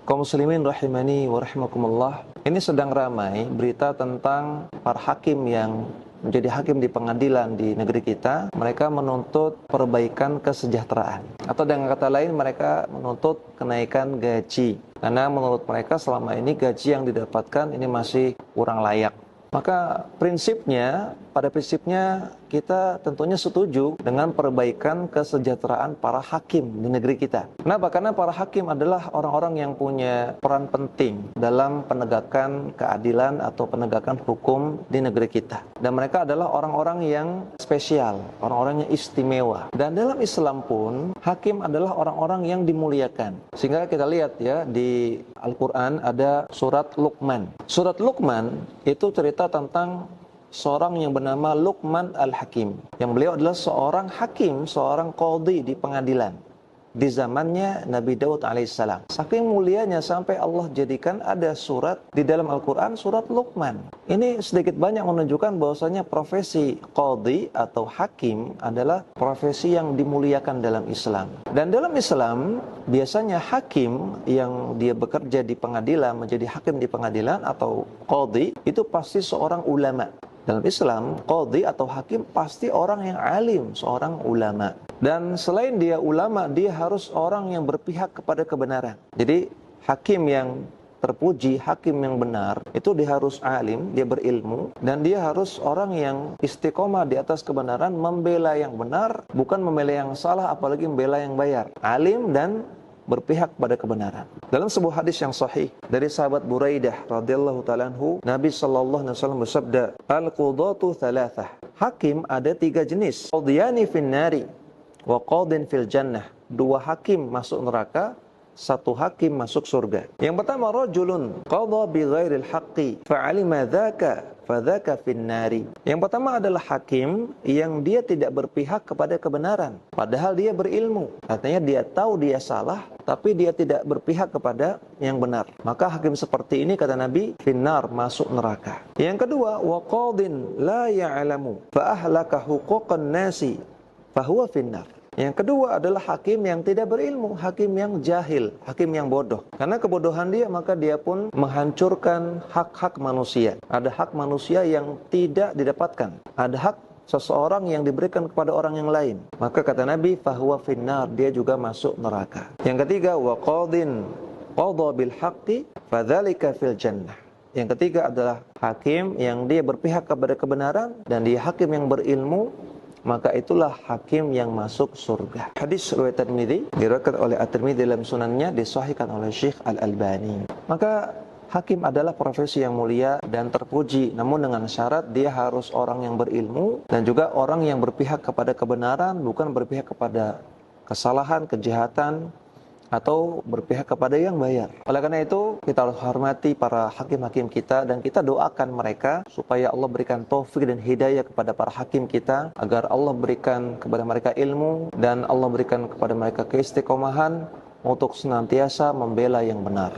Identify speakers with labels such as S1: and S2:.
S1: Kaum muslimin rahimani wa rahimakumullah. Ini sedang ramai berita tentang para hakim yang menjadi hakim di pengadilan di negeri kita. Mereka menuntut perbaikan kesejahteraan, atau dengan kata lain mereka menuntut kenaikan gaji, karena menurut mereka selama ini gaji yang didapatkan ini masih kurang layak. Maka pada prinsipnya kita tentunya setuju dengan perbaikan kesejahteraan para hakim di negeri kita. Kenapa? Karena para hakim adalah orang-orang yang punya peran penting dalam penegakan keadilan atau penegakan hukum di negeri kita. Dan mereka adalah orang-orang yang spesial, orang-orang yang istimewa. Dan dalam Islam pun, hakim adalah orang-orang yang dimuliakan. Sehingga kita lihat ya, di Al-Quran ada surat Luqman. Surat Luqman itu cerita tentang seorang yang bernama Luqman Al-Hakim, yang beliau adalah seorang hakim, seorang qadhi di pengadilan di zamannya Nabi Daud alaihissalam. Saking mulianya sampai Allah jadikan ada surat di dalam Al-Quran, surat Luqman. Ini sedikit banyak menunjukkan bahwasanya profesi qadhi atau hakim adalah profesi yang dimuliakan dalam Islam. Dan dalam Islam biasanya hakim yang dia bekerja di pengadilan, menjadi hakim di pengadilan atau qadhi, itu pasti seorang ulama. Dalam Islam, qadhi atau hakim pasti orang yang alim, seorang ulama. Dan selain dia ulama, dia harus orang yang berpihak kepada kebenaran. Jadi, hakim yang terpuji, hakim yang benar, itu dia harus alim, dia berilmu, dan dia harus orang yang istiqomah di atas kebenaran, membela yang benar, bukan membela yang salah, apalagi membela yang bayar. Alim dan berpihak pada kebenaran. Dalam sebuah hadis yang sahih dari sahabat Buraidah radhiyallahu ta'ala anhu, Nabi sallallahu alaihi wasallam bersabda, "Al-qudatu thalathah." Hakim ada 3 jenis. Qadiyani fin nari wa qadin fil jannah. 2 hakim masuk neraka, 1 hakim masuk surga. Yang pertama, rajulun qadha bi ghairil haqqi fa'alima dzaka fadzaka fin nari. Yang pertama adalah hakim yang dia tidak berpihak kepada kebenaran, padahal dia berilmu. Artinya dia tahu dia salah, tapi dia tidak berpihak kepada yang benar. Maka hakim seperti ini, kata Nabi, finnar, masuk neraka. Yang kedua, wa qadin la ya'lamu fa ahlaka huquqan nasi fahuwa finnar. Yang kedua adalah hakim yang tidak berilmu, hakim yang jahil, hakim yang bodoh. Karena kebodohan dia, maka dia pun menghancurkan hak-hak manusia. Ada hak manusia yang tidak didapatkan. Ada hak seseorang yang diberikan kepada orang yang lain. Maka kata Nabi, fahuwa finnar, dia juga masuk neraka. Yang ketiga, wa qadin qadha bil haqqi fadzalika fil jannah. Yang ketiga adalah hakim yang dia berpihak kepada kebenaran dan dia hakim yang berilmu, maka itulah hakim yang masuk surga. Hadis riwayat Tirmidzi, diriwayatkan oleh At-Tirmidzi dalam sunannya, disahihkan oleh Syekh Al-Albani. Maka hakim adalah profesi yang mulia dan terpuji, namun dengan syarat dia harus orang yang berilmu dan juga orang yang berpihak kepada kebenaran, bukan berpihak kepada kesalahan, kejahatan, atau berpihak kepada yang bayar. Oleh karena itu, kita harus hormati para hakim-hakim kita dan kita doakan mereka supaya Allah berikan taufik dan hidayah kepada para hakim kita, agar Allah berikan kepada mereka ilmu dan Allah berikan kepada mereka keistiqomahan untuk senantiasa membela yang benar.